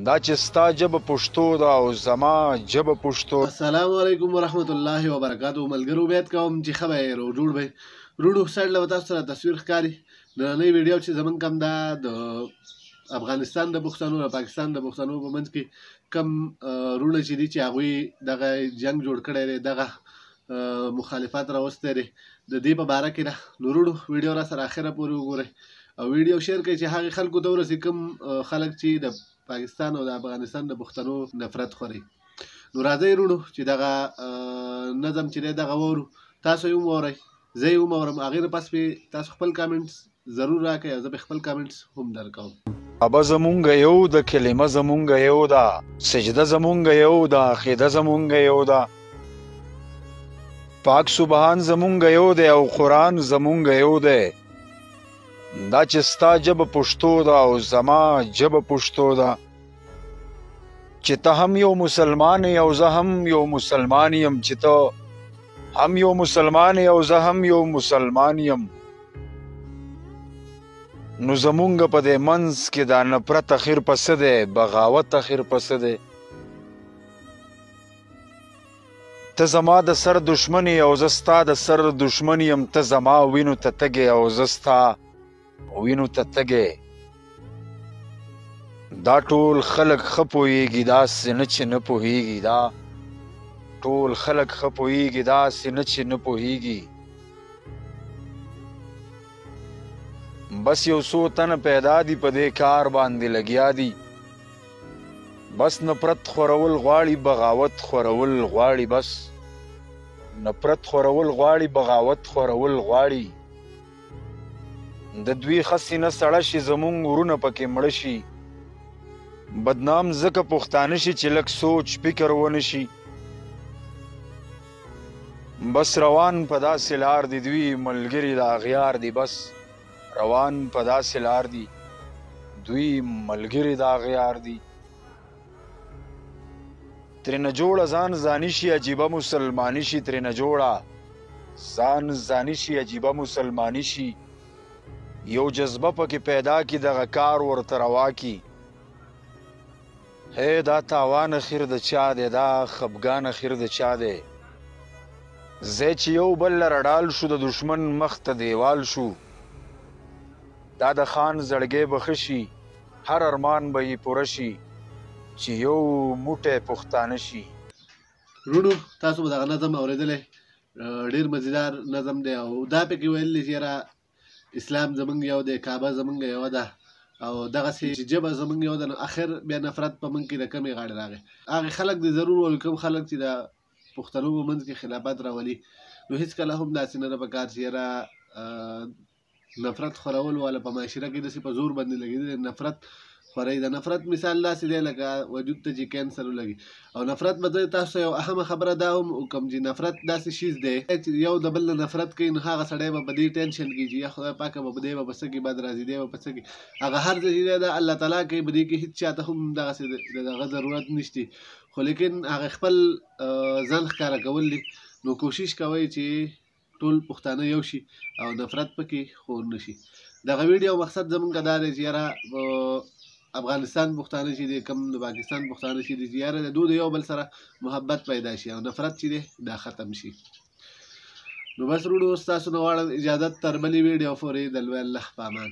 دا چې ستا ژبه پښتو ده او زما ژبه پښتو. السلام علیکم ورحمت الله وبرکاتو. ملګرو امید کوم چې ښه به یې جوړ به روډو سایډ له تاسو سره تصویر ښکاري. نننۍ ویډیو چې زمونږ کم ده د افغانستان د پښتنو او پاکستان د پښتنو په منځ کې کم روډه چې دي چې هغوی دغه جنګ جوړ کړی دی، دغه مخالفت راوستی دی، د دې په باره کې ده. نو روډو ویډیو را سره اخره پورې وګورئ او ویډیو شیر کړئ چې هغې خلکو ته ورسي کوم خلک چې د پاکستان او د افغانستان د پښتنو نفرت خوري. نو راځئ وروڼو چې دغه نظم چې دی دغه واورو، تاسو یې واورئ، زه یې واورم، هغې نه پس پې تاسو خپل کامنټس ضرور راکړئ او زه به خپل کامنټس هم درکوم. ابه زمونږ یو ده، کلمه زمونږ یو ده، سجده زمونږ یو ده، عقیده زمونږ یو ده، پاک سبحان زمونږ یو دی او قرآن زمونږ یو دی. دا چې ستا ژبه پښتو ده او زما ژبه پښتو ده، چې ته هم یو مسلمان یې او زه هم یو مسلمان یم، چې ته هم یو مسلمان یې او زه هم یو مسلمان یم. نو زمونږ په دې منځ کې دا نفرت اخر په څه دی، بغاوت اخر په څه دی؟ ته زما د سر دشمن یې او زه ستا د سر دشمن یم، ته زما وینو ته تږې او زه ستا وینو ته تږې. دا ټول خلک ښه پوهېږي، داسې نه چې نه پوهېږي، دا ټول خلک ښه پوهېږي، داسې نه چې نه پوهېږي. بس یو څو تنه پیدا دي په دې کار باندې لګیا دي، بس نفرت خورول غواړي، بغاوت خورول غواړي، بس نفرت خورول غواړي، بغاوت خورول غواړي. د دوی ښه سینه سړه شي، زمونږ ورونه پکې مړه شي، بدنام ځکه پښتانه شي چې لږ سوچ فکر ونه شي. بس روان په داسې لار دي دوی ملګري د اغیار دي، بس روان په داسې لار دي دوی ملګري د اغیار دي. ترېنه جوړه ځان ځاني شي عجیبه مسلماني شي، ترېنه جوړه ځان ځاني شي عجیبه مسلماني شي. یو جذبه پکې پیدا کی دغه کار ورته روا کی. هی دا تاوان اخر د چا دی، دا خفګان اخر د چا دی؟ ځای چې یو بل لره ډال شو، د دشمن مخ ته دیوال شو. دا د خان زړګی به ښه شي، هر ارمان به یې پوره شي، چې یو موټی پښتانه شي. وروڼو تاسو به دغه نظم اورېدلی، ډېر مزیدار نظم دی او دا پکې ویلي چې یاره اسلام زمونږ یو دی، کعبه زمونږ یوه ده او دغسې چې ژبه زمونږ یو ده. نو آخر بیا نفرت په موږ کې د کمې غاړې راغی. هغې خلک دې ضرور ووایو، کوم خلک چې د پښتنو په منځ کې خلافت راولي، نو هېڅکله هم داسې نه ده په کار چې یاره نفرت خورول والا په معاشره کې داسې په زور باندې لګېدلي نفرت خورئ. د نفرت مثال داسې دی لکه وجود ته چې کینسر ولګي. او نفرت به زه تاسو ته یو اهمه خبره دا هم کوم چې نفرت داسې شیز دی چې یو د بل نه نفرت کوي، نو هغه سړی به په دې ټینشن کې چې یا خدای پاکه به په دې به په څه کې بد راځي، دی به په څه کې هغه هر څه چې دی د الله تعالی کوي، په دې کې هېڅ چاته هم دغسې د هغه ضرورت نشته. خو لیکن هغه خپل ځان ښکاره کول دي. نو کوشش کوئ چې ټول پښتانه یو شي او نفرت پکې خور نه شي. دغه ویډیو مقصد زمونږ دا دی چې یاره افغانستان پښتانه چې دی، کم د پاکستان پښتانه چې دي، چې یاره د دوی د یو بل سره محبت پیدا شي او نفرت چې دی دا ختم شي. نو بس وروڼو ستاسو نه غواړم اجازت تر بلې ویډیو پورې د لوی الله په امان.